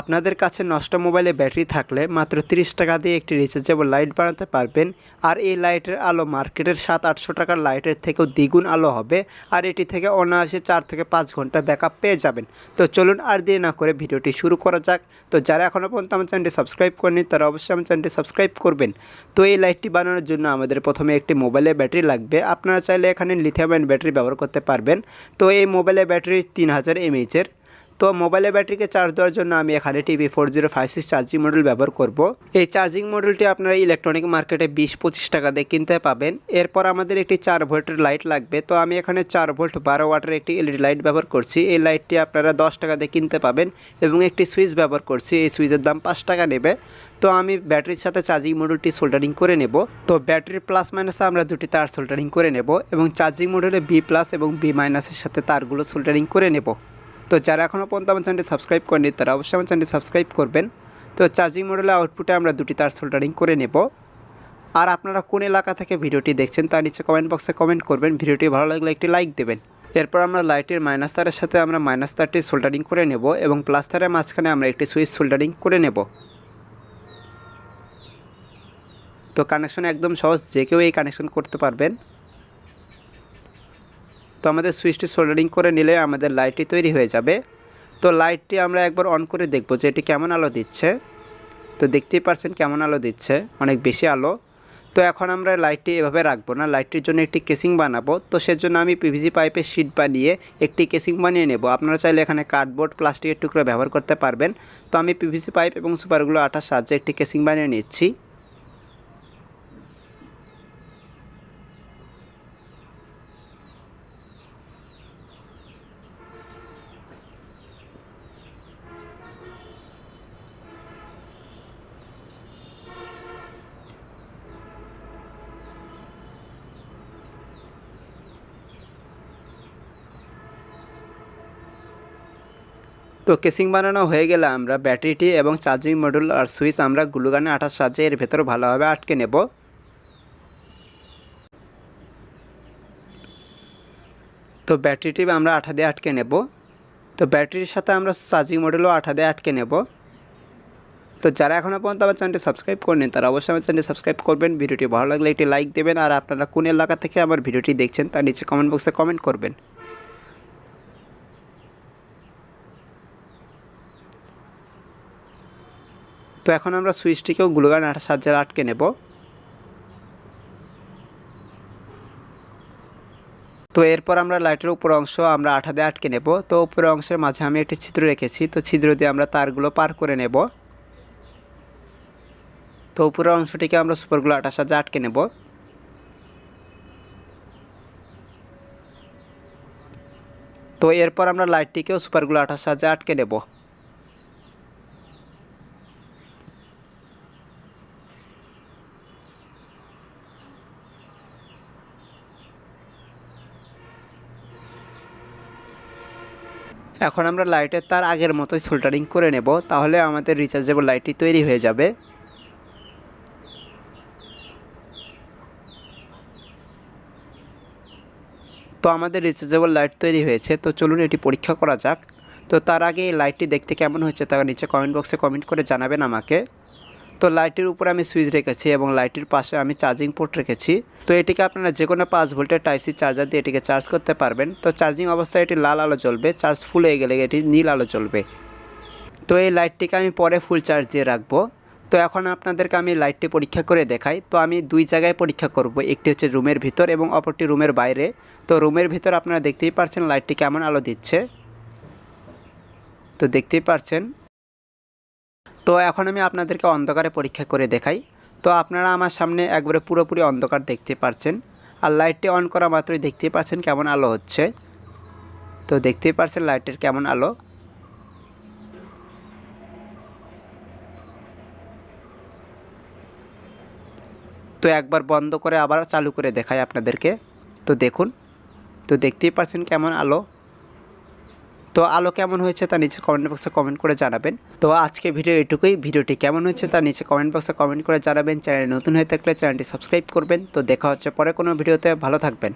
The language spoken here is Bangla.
আপনাদের কাছে নষ্ট মোবাইলে ব্যাটারি থাকলে মাত্র 30 টাকা দিয়ে একটি রিচার্জেবল লাইট বানাতে পারবেন। আর এই লাইটের আলো মার্কেটের 700-800 টাকার লাইটের থেকেও দ্বিগুণ আলো হবে। আর এটি থেকে অনায়াসে 4 থেকে 5 ঘন্টা ব্যাকআপ পেয়ে যাবেন। তো চলুন আর দেরি না করে ভিডিওটি শুরু করা যাক। তো যারা এখনও পর্যন্ত আমার চ্যানেলটি সাবস্ক্রাইব করেনি তারা অবশ্যই আমার চ্যানেলটি সাবস্ক্রাইব করবেন। তো এই লাইটটি বানানোর জন্য আমাদের প্রথমে একটি মোবাইলে ব্যাটারি লাগবে। আপনারা চাইলে এখানে লিথিয়াম আয়ন ব্যাটারি ব্যবহার করতে পারবেন। তো এই মোবাইলে ব্যাটারি 3000 mAh-এর। তো মোবাইলের ব্যাটারিকে চার্জ দেওয়ার জন্য আমি এখানে TB4056 চার্জিং মডেল ব্যবহার করব। এই চার্জিং মডেলটি আপনারা ইলেকট্রনিক মার্কেটে 20-25 টাকা দিয়ে কিনতে পাবেন। এরপর আমাদের একটি 4 ভোল্টের লাইট লাগবে। তো আমি এখানে 4 ভোল্ট 12 ওয়াটের একটি এলইডি লাইট ব্যবহার করছি। এই লাইটটি আপনারা 10 টাকা দিয়ে কিনতে পাবেন এবং একটি সুইচ ব্যবহার করছি। এই সুইচের দাম 5 টাকা নেবে। তো আমি ব্যাটারির সাথে চার্জিং মডেলটি সোল্ডারিং করে নেব। তো ব্যাটারির প্লাস মাইনাসে আমরা দুটি তার সোল্ডারিং করে নেব এবং চার্জিং মডেলে B+ এবং B- এর সাথে তারগুলো সোল্ডারিং করে নেব। তো যারা এখনও পর্যন্ত আমার চ্যানেলটি সাবস্ক্রাইব করেনি তারা অবশ্যই আমার চ্যানেলটি সাবস্ক্রাইব করবেন। তো চার্জিং মডেলের আউটপুটে আমরা দুটি তার সোল্ডারিং করে নেব। আর আপনারা কোন এলাকা থেকে ভিডিওটি দেখছেন তার নিচে কমেন্ট বক্সে কমেন্ট করবেন। ভিডিওটি ভালো লাগলে একটি লাইক দেবেন। এরপর আমরা লাইটের মাইনাস তারের সাথে আমরা মাইনাস তারটি সোল্ডারিং করে নেব এবং প্লাস তারের মাঝখানে আমরা একটি সুইচ সোল্ডারিং করে নেব। তো কানেকশন একদম সহজ, যে কেউ এই কানেকশন করতে পারবেন। তো আমাদের সুইচটি সোল্ডারিং করে নিলে আমাদের লাইটটি তৈরি হয়ে যাবে। তো লাইটটি আমরা একবার অন করে দেখব যে এটি কেমন আলো দিচ্ছে। তো দেখতেই পাচ্ছেন কেমন আলো দিচ্ছে, অনেক বেশি আলো। তো এখন আমরা লাইটটি এভাবে রাখবো না, লাইটটির জন্য একটি কেসিং বানাবো। তো সেজন্য আমি PVC পাইপের শিট বানিয়ে একটি কেসিং বানিয়ে নেব। আপনারা চাইলে এখানে কার্ডবোর্ড প্লাস্টিকের টুকরো ব্যবহার করতে পারবেন। তো আমি PVC পাইপ এবং সুপারগুলো আঠার সাহায্যে একটি কেসিং বানিয়ে নিচ্ছি। তো কেসিং বানানো হয়ে গেলে আমরা ব্যাটারিটি এবং চার্জিং মডিউল আর সুইচ আমরা গ্লুগানের আঠার সাহায্যে এর ভেতরে ভালোভাবে আটকে নেব। তো ব্যাটারিটি আমরা আঠা দিয়ে আটকে নেব। তো ব্যাটারির সাথে আমরা চার্জিং মডিউলও আঠা দিয়ে আটকে নেব। তো যারা এখনও পর্যন্ত আমার চ্যানেলটি সাবস্ক্রাইব করেনি তারা অবশ্যই আমার চ্যানেলটি সাবস্ক্রাইব করবেন। ভিডিওটি ভালো লাগলে একটি লাইক দেবেন। আর আপনারা কোন এলাকা থেকে আমার ভিডিওটি দেখছেন তার নিচে কমেন্ট বক্সে কমেন্ট করবেন। তো এখন আমরা সুইচটিকেও গ্লুগান আঠার সাহায্যে আটকে নেব। তো এরপর আমরা লাইটের উপর অংশ আমরা আঠা দিয়ে আটকে নেব। তো উপরের অংশের মাঝে আমি একটি ছিদ্র রেখেছি। তো ছিদ্র দিয়ে আমরা তারগুলো পার করে নেব। তো উপরের অংশটিকে আমরা সুপারগুলো আঠার সাহায্যে আটকে নেব। তো এরপর আমরা লাইটটিকেও সুপারগুলো আঠার সাহায্যে আটকে নেব। এখন আমরা লাইটের তার আগের মতোই সোল্ডারিং করে নেব, তাহলে আমাদের রিচার্জেবল লাইটটি তৈরি হয়ে যাবে। তো আমাদের রিচার্জেবল লাইট তৈরি হয়েছে। তো চলুন এটি পরীক্ষা করা যাক। তো তার আগে এই লাইটটি দেখতে কেমন হয়েছে তা নিচে কমেন্ট বক্সে কমেন্ট করে জানাবেন আমাকে। তো লাইটের উপরে আমি সুইচ রেখেছি এবং লাইটের পাশে আমি চার্জিং পোর্ট রেখেছি। তো এটিকে আপনারা যে কোনো 5 ভোল্টের টাইপ-সি চার্জার দিয়ে এটিকে চার্জ করতে পারবেন। তো চার্জিং অবস্থায় এটি লাল আলো জ্বলবে, চার্জ ফুল হয়ে গেলে এটি নীল আলো জ্বলবে। তো এই লাইটটিকে আমি পরে ফুল চার্জ দিয়ে রাখবো। তো এখন আপনাদেরকে আমি লাইটটি পরীক্ষা করে দেখাই। তো আমি দুই জায়গায় পরীক্ষা করব, একটি হচ্ছে রুমের ভিতর এবং অপরটি রুমের বাইরে। তো রুমের ভিতর আপনারা দেখতেই পাচ্ছেন লাইটটি কেমন আলো দিচ্ছে। তো দেখতেই পাচ্ছেন। তো এখন আমি আপনাদেরকে অন্ধকারে পরীক্ষা করে দেখাই। তো আপনারা আমার সামনে একবারে পুরোপুরি অন্ধকার দেখতে পাচ্ছেন। আর লাইটটি অন করা মাত্রই দেখতেই পাচ্ছেন কেমন আলো হচ্ছে। তো দেখতেই পাচ্ছেন লাইটের কেমন আলো। তো একবার বন্ধ করে আবার চালু করে দেখাই আপনাদেরকে। তো দেখুন, তো দেখতেই পাচ্ছেন কেমন আলো। তো আলো কেমন হয়েছে তা নিচে কমেন্ট বক্সে কমেন্ট করে জানাবেন। তো আজকে ভিডিও এটুকুই। ভিডিওটি কেমন হয়েছে তা নিচে কমেন্ট বক্সে কমেন্ট করে জানাবেন। চ্যানেলে নতুন হয়ে থাকলে চ্যানেলটি সাবস্ক্রাইব করবেন। তো দেখা হচ্ছে পরে কোনো ভিডিওতে। ভালো থাকবেন।